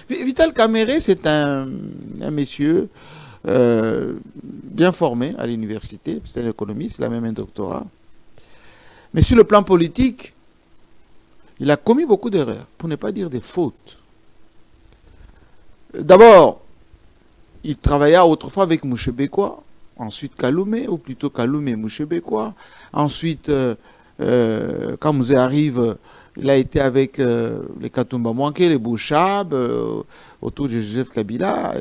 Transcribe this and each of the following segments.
Vital Kamerhe, c'est un monsieur bien formé à l'université, c'est un économiste, il a même un doctorat. Mais sur le plan politique, il a commis beaucoup d'erreurs, pour ne pas dire des fautes. D'abord, il travailla autrefois avec Mouchebekwa, ensuite Kaloumé, ou plutôt Kaloumé Mouchebekwa. Ensuite, quand Mouzé arrive, il a été avec les Katumba Mwanké, les Bouchab, autour de Joseph Kabila,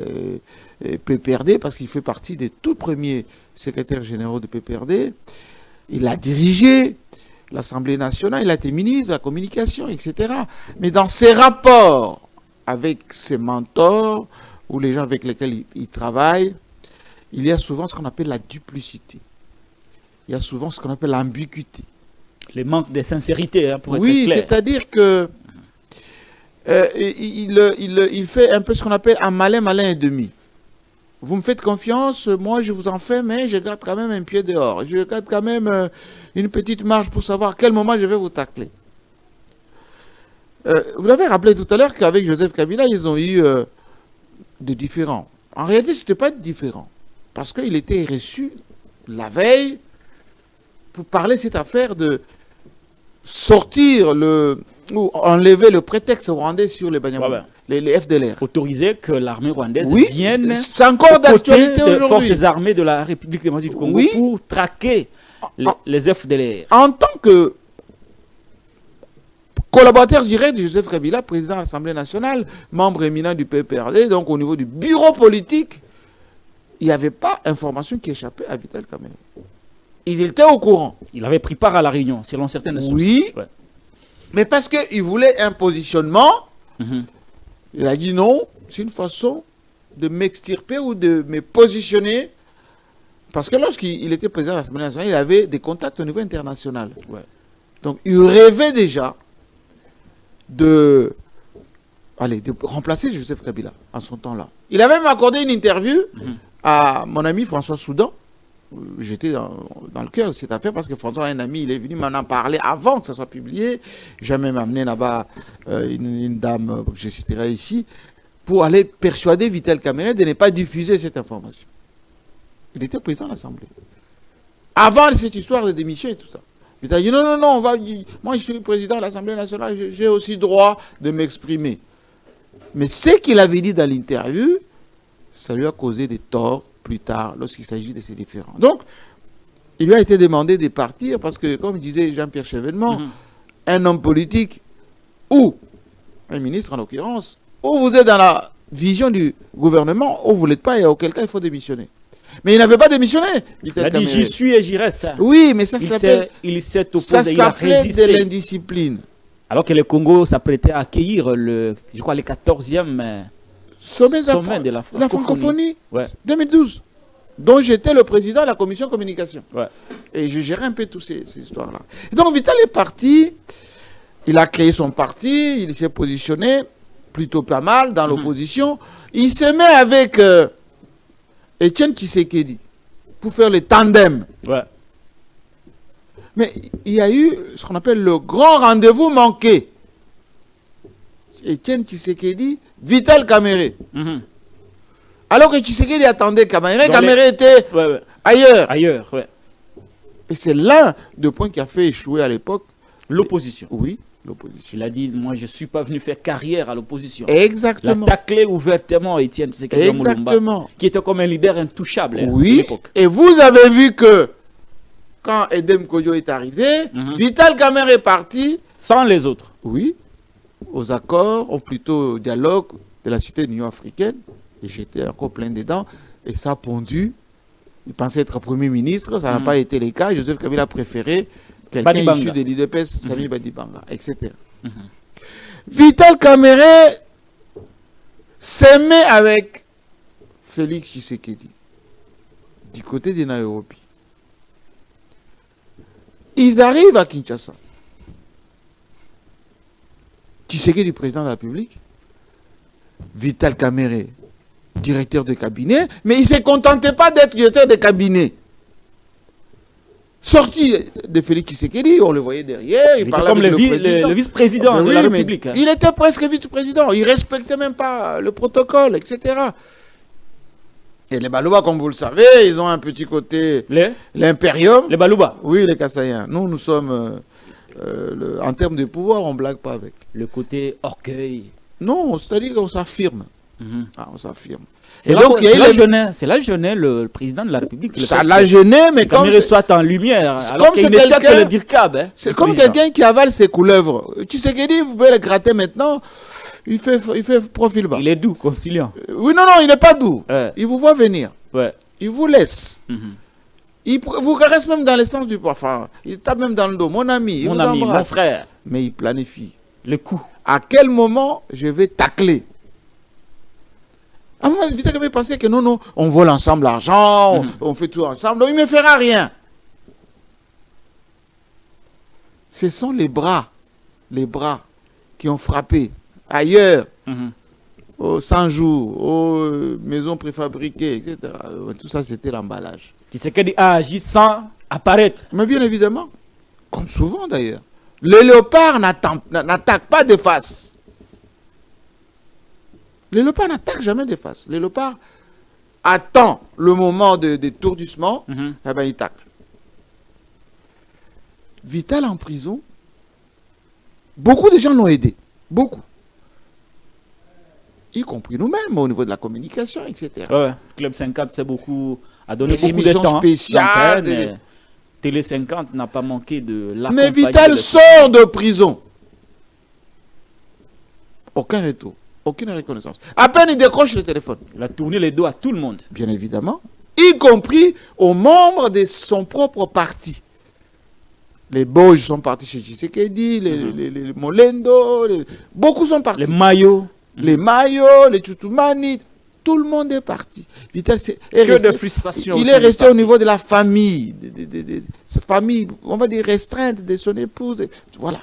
et PPRD, parce qu'il fait partie des tout premiers secrétaires généraux de PPRD. Il a dirigé l'Assemblée nationale, il a été ministre de la communication, etc. Mais dans ses rapports avec ses mentors, ou les gens avec lesquels il travaille, il y a souvent ce qu'on appelle la duplicité. Il y a souvent ce qu'on appelle l'ambiguïté. Le manque de sincérité, hein, pour être clair. Oui, c'est-à-dire que il fait un peu ce qu'on appelle un malin et demi. Vous me faites confiance, moi je vous en fais, mais je garde quand même un pied dehors. Je garde quand même une petite marge pour savoir à quel moment je vais vous tacler. Vous l'avez rappelé tout à l'heure qu'avec Joseph Kabila, ils ont eu des différends. En réalité, ce n'était pas différent. Parce qu'il était reçu la veille pour parler de cette affaire de sortir ou enlever le prétexte rwandais sur les Banyamulenge, les FDLR. Autoriser que l'armée rwandaise vienne c'est encore d'actualité aujourd'hui. Les forces armées de la République démocratique du Congo pour traquer les FDLR. En tant que collaborateur direct de Joseph Kabila, président de l'Assemblée nationale, membre éminent du PPRD, donc au niveau du bureau politique, il n'y avait pas information qui échappait à Vital Kamerhe. Il était au courant. Il avait pris part à la réunion, selon certaines sources. Oui, mais parce qu'il voulait un positionnement, il a dit non, c'est une façon de m'extirper ou de me positionner. Parce que lorsqu'il était président de l'Assemblée nationale, il avait des contacts au niveau international. Donc il rêvait déjà de remplacer Joseph Kabila en son temps-là. Il a même accordé une interview à mon ami François Soudan. J'étais dans le cœur de cette affaire parce que François, un ami, il est venu m'en parler avant que ça soit publié. J'ai même amené là-bas une dame que je citerai ici pour aller persuader Vital Kamerhe de ne pas diffuser cette information. Il était président de l'Assemblée. Avant cette histoire de démission et tout ça. Il a dit non, moi je suis président de l'Assemblée nationale, j'ai aussi droit de m'exprimer. Mais ce qu'il avait dit dans l'interview, ça lui a causé des torts plus tard lorsqu'il s'agit de ces différends. Donc, il lui a été demandé de partir parce que, comme disait Jean-Pierre Chevènement, un homme politique ou un ministre en l'occurrence, ou vous êtes dans la vision du gouvernement, ou vous ne l'êtes pas et auquel cas il faut démissionner. Mais il n'avait pas démissionné. Il a dit j'y suis et j'y reste. Oui, mais ça s'appelle de l'indiscipline. Alors que le Congo s'apprêtait à accueillir le 14e sommet de la francophonie 2012, dont j'étais le président de la commission communication. Et je gérais un peu toutes ces histoires-là. Donc Vital est parti, il a créé son parti, il s'est positionné plutôt pas mal dans l'opposition. Il se met avec Etienne Tshisekedi pour faire le tandem. Mais il y a eu ce qu'on appelle le grand rendez-vous manqué. Etienne Tshisekedi, Vital Kamerhe. Alors que Tshisekedi attendait Kamerhe, Kamerhe était ailleurs. Et c'est l'un des points qui a fait échouer à l'époque l'opposition. Oui, l'opposition. Il a dit, moi je ne suis pas venu faire carrière à l'opposition. Exactement. Il a taclé ouvertement Etienne Tshisekedi Mulumba, qui était comme un leader intouchable à l'époque. Et vous avez vu que quand Edem Kodjo est arrivé, Vital Kamerhe est parti. Sans les autres. Oui, aux accords, ou plutôt au dialogue de la cité de l'Union africaine. Et j'étais encore plein dedans. Et ça a pondu. Il pensait être Premier ministre, ça n'a pas été le cas. Joseph Kabila a préféré quelqu'un issu de l'IDPS, Sami Badibanga, etc. Vital Kamerhe s'est mis avec Félix Tshisekedi du côté de Nairobi. Ils arrivent à Kinshasa. Tshisekedi, président de la République, Vital Kamerhe, directeur de cabinet, mais il ne se contentait pas d'être directeur de cabinet. Sorti de Félix Tshisekedi, on le voyait derrière, il parlait comme avec le vice-président de la République. Hein. Il était presque vice-président, il ne respectait même pas le protocole, etc. Et les Balouba, comme vous le savez, ils ont un petit côté... L'impérium. Les Balouba. Oui, les Kassaïens. Nous sommes... en termes de pouvoir, on ne blague pas avec. Le côté orgueil. Non, c'est-à-dire qu'on s'affirme. On s'affirme. C'est là gêné le président de la République. Ça l'a gêné, mais comme il soit en lumière, alors qu'il n'était que le DIRCAB. Hein, c'est comme quelqu'un qui avale ses couleuvres. Tu sais qu'il dit, vous pouvez le gratter maintenant, il fait profil bas. Il est doux, conciliant. Oui, non, il n'est pas doux. Il vous voit venir. Il vous laisse. Il vous caresse même dans le sens du parfum. Il tape même dans le dos. Mon ami, mon frère. Mais il planifie. Le coup. À quel moment je vais tacler? À un moment, Vital Kamerhe pensait que non, on vole ensemble l'argent, on fait tout ensemble, donc il ne me fera rien. Ce sont les bras qui ont frappé ailleurs, aux 100 jours, aux maisons préfabriquées, etc. Tout ça, c'était l'emballage. Tshisekedi a agi sans apparaître. Mais bien évidemment, comme souvent d'ailleurs. Le léopard n'attaque pas de face. Le léopard n'attaque jamais de face. Le léopard attend le moment d'étourdissement, et ben il tacle. Vital en prison, beaucoup de gens l'ont aidé. Beaucoup. Y compris nous-mêmes au niveau de la communication, etc. Ouais, Club 50, c'est beaucoup, a donné des beaucoup de temps. Spéciales. Télé 50 n'a pas manqué de la. Mais Vital sort de prison. Aucun retour. Aucune reconnaissance. À peine il décroche le téléphone. Il a tourné les dos à tout le monde. Bien évidemment. Y compris aux membres de son propre parti. Les Boges sont partis chez Tshisekedi, les Molendo, beaucoup sont partis. Les Mayo. Les Mayo, les Tchoutoumani, tout le monde est parti. Vital de frustration. Il est resté au niveau de la famille, de sa famille, on va dire restreinte de son épouse. Voilà.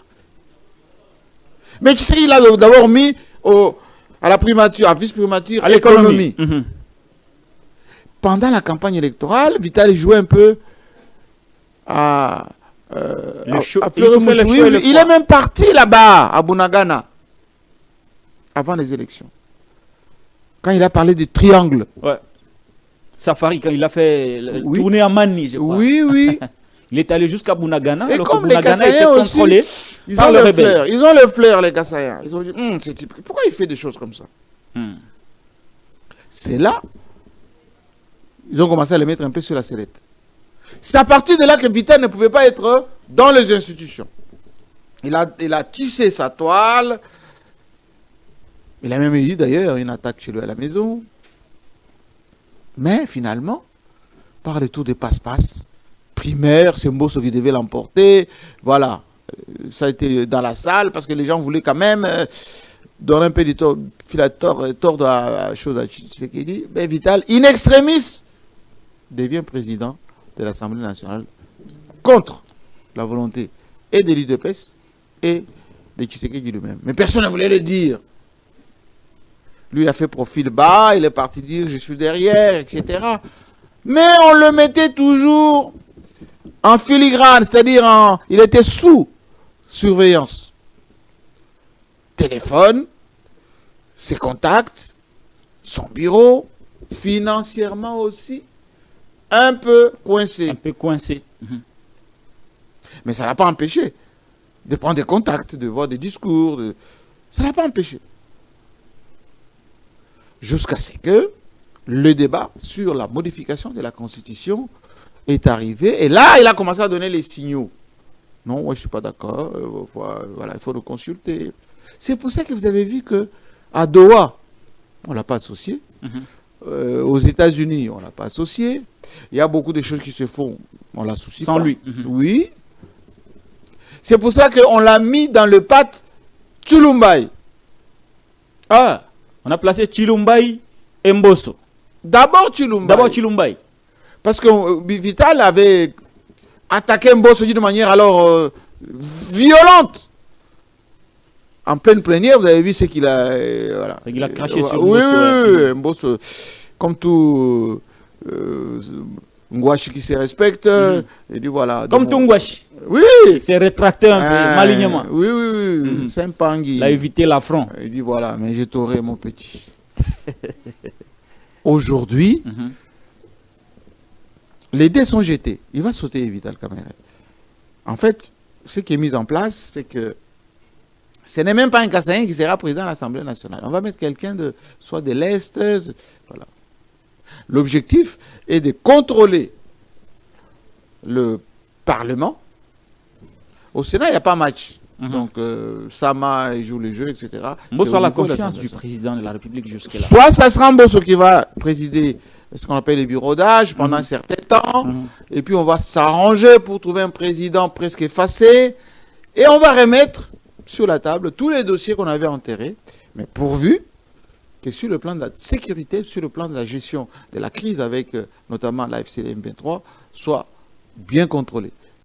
Mais Tshisekedi l'a d'abord mis à la primature, à vice-primature, à l'économie. Pendant la campagne électorale, Vital jouait un peu à il est même parti là-bas, à Bunagana, avant les élections. Quand il a parlé du triangle. Ouais. Safari, quand il a fait tourner à Mani, je crois. Oui. Il est allé jusqu'à Bunagana, et alors comme que Bunagana était contrôlé ils par ont le le rebelle. flair. Ils ont le flair, les Kassaïens. Ils ont dit, pourquoi il fait des choses comme ça? C'est là, ils ont commencé à le mettre un peu sur la sellette. C'est à partir de là que Vital ne pouvait pas être dans les institutions. Il a tissé sa toile. Il a même eu d'ailleurs une attaque chez lui à la maison. Mais finalement, par le tour de passe-passe, primaire, c'est Mbosso qui devait l'emporter. Voilà. Ça a été dans la salle parce que les gens voulaient quand même donner un peu de tordre à la chose à Tshisekedi. Mais Vital, in extremis, devient président de l'Assemblée nationale contre la volonté et de l'UDPS et de Tshisekedi lui-même. Mais personne ne voulait le dire. Lui, il a fait profil bas, il est parti dire je suis derrière, etc. Mais on le mettait toujours en filigrane, c'est-à-dire il était sous surveillance. Téléphone, ses contacts, son bureau, financièrement aussi, un peu coincé. Un peu coincé. Mais ça ne l'a pas empêché de prendre des contacts, de voir des discours. Ça ne l'a pas empêché. Jusqu'à ce que le débat sur la modification de la Constitution est arrivé. Et là, il a commencé à donner les signaux. Non, moi, je ne suis pas d'accord. Voilà, il faut le consulter. C'est pour ça que vous avez vu qu'à Doha, on ne l'a pas associé. Aux États-Unis, on ne l'a pas associé. Il y a beaucoup de choses qui se font. On ne l'associe pas. Sans lui. Oui. C'est pour ça qu'on l'a mis dans le pacte Tshilumbai. Ah, on a placé Tshilumbai et Mbosso. D'abord Tshilumbai. Parce que Vital avait attaqué Mbosso d'une manière alors violente. En pleine plénière, vous avez vu ce qu'il a... voilà. Il a craché sur Mbosso. Oui, Mbosso, comme tout Ngouachi qui se respecte. Il dit voilà. Comme tout Ngouachi. Oui. Il s'est rétracté un peu, malignement. Oui, oui, oui. C'est un pangui. Il a évité l'affront. Il dit voilà, mais je t'aurai mon petit. Aujourd'hui, les dés sont jetés. Il va sauter Vital Kamerhe. En fait, ce qui est mis en place, c'est que ce n'est même pas un Kassaïen qui sera président de l'Assemblée nationale. On va mettre quelqu'un de soit de l'Est. Voilà. L'objectif est de contrôler le Parlement. Au Sénat, il n'y a pas match. Donc, Sama joue le jeu, etc. Mbosso a la confiance du président de la République jusque-là. Soit ça sera Mbosso qui va présider ce qu'on appelle les bureaux d'âge pendant un certain temps. Et puis, on va s'arranger pour trouver un président presque effacé. Et on va remettre sur la table tous les dossiers qu'on avait enterrés. Mais pourvu que sur le plan de la sécurité, sur le plan de la gestion de la crise avec notamment la FCDM 23, soit bien contrôlé.